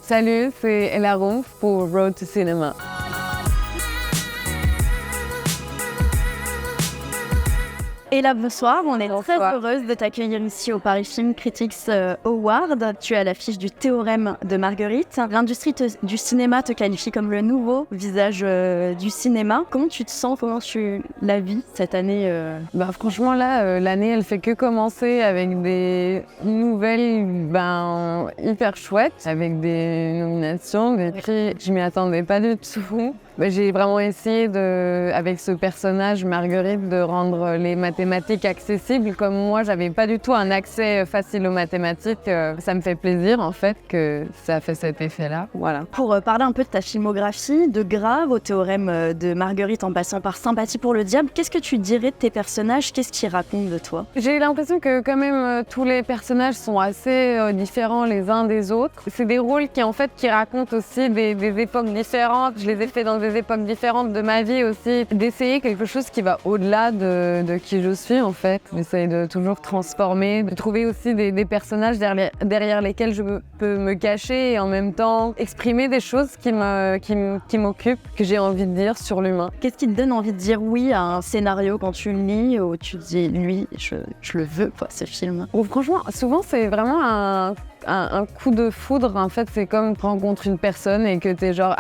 Salut, c'est Ella Rumpf pour Road to Cinema. Et là, bonsoir, on est très heureuse de t'accueillir ici au Paris Film Critics Award. Tu es à l'affiche du Théorème de Marguerite. L'industrie du cinéma te qualifie comme le nouveau visage du cinéma. Comment tu te sens? Comment tu la vis cette année Franchement, là, l'année, elle fait que commencer avec des nouvelles hyper chouettes, avec des nominations, des prix. Je m'y attendais pas du tout. J'ai vraiment essayé, avec ce personnage, Marguerite, de rendre les mathématiques accessibles. Comme moi, j'avais pas du tout un accès facile aux mathématiques. Ça me fait plaisir, en fait, que ça a fait cet effet-là. Voilà. Pour parler un peu de ta filmographie, de Grave au Théorème de Marguerite en passant par Sympathie pour le diable, qu'est-ce que tu dirais de tes personnages? Qu'est-ce qu'ils racontent de toi? J'ai l'impression que quand même tous les personnages sont assez différents les uns des autres. C'est des rôles qui racontent aussi des époques différentes. Je les ai fait dans des époques différentes de ma vie aussi. D'essayer quelque chose qui va au-delà de qui je suis en fait. J'essaye de toujours transformer, de trouver aussi des personnages derrière lesquels je peux me cacher et en même temps exprimer des choses qui m'occupent, que j'ai envie de dire sur l'humain. Qu'est-ce qui te donne envie de dire oui à un scénario quand tu le lis ou tu te dis lui, je le veux quoi, ce film? Franchement, souvent c'est vraiment un coup de foudre, en fait, c'est comme tu rencontres une personne et que t'es genre,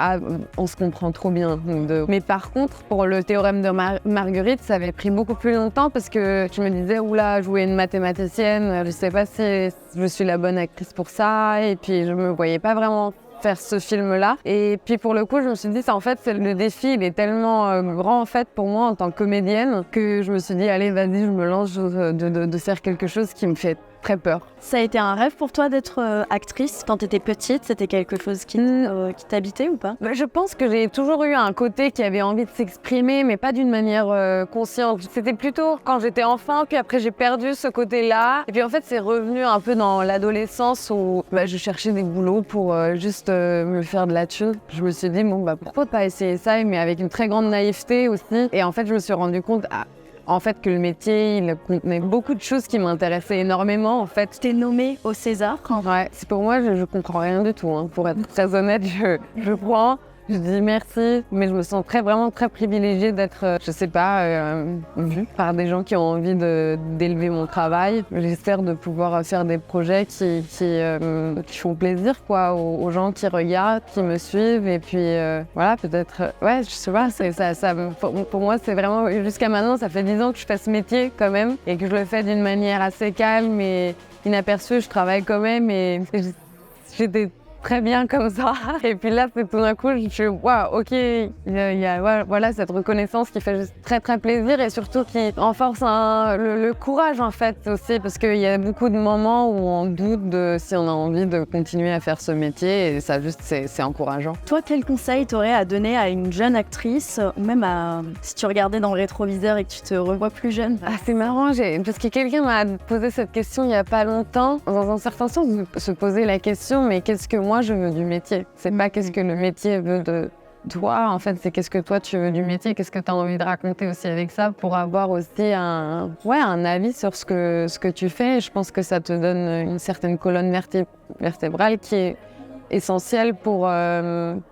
on se comprend trop bien. Mais par contre, pour le Théorème de Marguerite, ça avait pris beaucoup plus longtemps parce que je me disais, oula, jouer une mathématicienne, je sais pas si je suis la bonne actrice pour ça, et puis je me voyais pas vraiment faire ce film-là. Et puis pour le coup, je me suis dit, le défi, il est tellement grand en fait pour moi en tant que comédienne que je me suis dit, allez, vas-y, je me lance de faire quelque chose qui me fait très peur. Ça a été un rêve pour toi d'être actrice quand tu étais petite? C'était quelque chose qui t'habitait ou pas? Je pense que j'ai toujours eu un côté qui avait envie de s'exprimer, mais pas d'une manière consciente. C'était plutôt quand j'étais enfant, puis après j'ai perdu ce côté-là. Et puis en fait, c'est revenu un peu dans l'adolescence où je cherchais des boulots pour juste me faire de la thune. Je me suis dit, pourquoi pas essayer ça, mais avec une très grande naïveté aussi. Et en fait, je me suis rendu compte que le métier, il contenait beaucoup de choses qui m'intéressaient énormément, en fait. T'es nommée au César. Ouais, c'est pour moi, je comprends rien du tout, hein. Pour être très honnête, je prends, je dis merci, mais je me sens vraiment très privilégiée d'être, vue par des gens qui ont envie d'élever mon travail. J'espère de pouvoir faire des projets qui font plaisir, quoi, aux gens qui regardent, qui me suivent, et puis voilà, peut-être, je sais pas, pour moi, c'est vraiment, jusqu'à maintenant, ça fait 10 ans que je fais ce métier quand même, et que je le fais d'une manière assez calme et inaperçue. Je travaille quand même, et j'étais très bien comme ça. Et puis là, c'est tout d'un coup, je suis waouh, ok, il y a cette reconnaissance qui fait juste très très plaisir et surtout qui renforce le courage en fait aussi, parce qu'il y a beaucoup de moments où on doute de si on a envie de continuer à faire ce métier et ça juste c'est encourageant. Toi, quel conseil t'aurais à donner à une jeune actrice ou même si tu regardais dans le rétroviseur et que tu te revois plus jeune? C'est marrant, parce que quelqu'un m'a posé cette question il y a pas longtemps. Dans un certain sens, se poser la question, mais qu'est-ce que moi je veux du métier? C'est pas qu'est-ce que le métier veut de toi, en fait, c'est qu'est-ce que toi tu veux du métier, qu'est-ce que tu as envie de raconter aussi avec ça pour avoir aussi un avis sur ce que tu fais. Et je pense que ça te donne une certaine colonne vertébrale qui est essentielle pour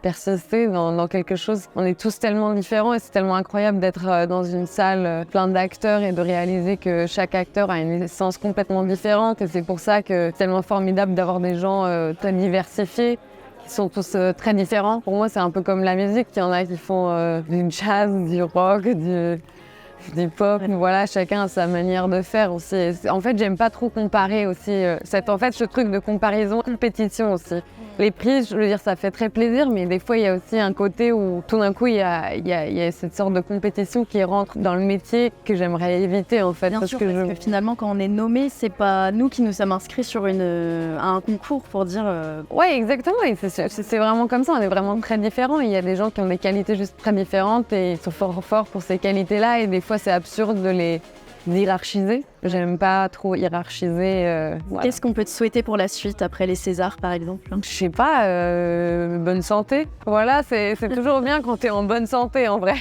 persister dans quelque chose. On est tous tellement différents et c'est tellement incroyable d'être dans une salle plein d'acteurs et de réaliser que chaque acteur a une essence complètement différente, et c'est pour ça que c'est tellement formidable d'avoir des gens très diversifiés qui sont tous très différents. Pour moi, c'est un peu comme la musique, il y en a qui font du jazz, du rock, du pop, voilà, chacun a sa manière de faire aussi. En fait, j'aime pas trop comparer aussi. Ce truc de comparaison, compétition aussi. Les prix, je veux dire, ça fait très plaisir, mais des fois, il y a aussi un côté où tout d'un coup, il y a cette sorte de compétition qui rentre dans le métier que j'aimerais éviter, en fait. Bien sûr, parce que finalement, quand on est nommé, c'est pas nous qui nous sommes inscrits sur un concours pour dire... Ouais, exactement, et c'est vraiment comme ça, on est vraiment très différents. Il y a des gens qui ont des qualités juste très différentes et ils sont forts pour ces qualités-là, et des fois, c'est absurde de les hiérarchiser. J'aime pas trop hiérarchiser. Voilà. Qu'est-ce qu'on peut te souhaiter pour la suite, après les Césars, par exemple? Je sais pas, bonne santé. Voilà, c'est toujours bien quand t'es en bonne santé, en vrai.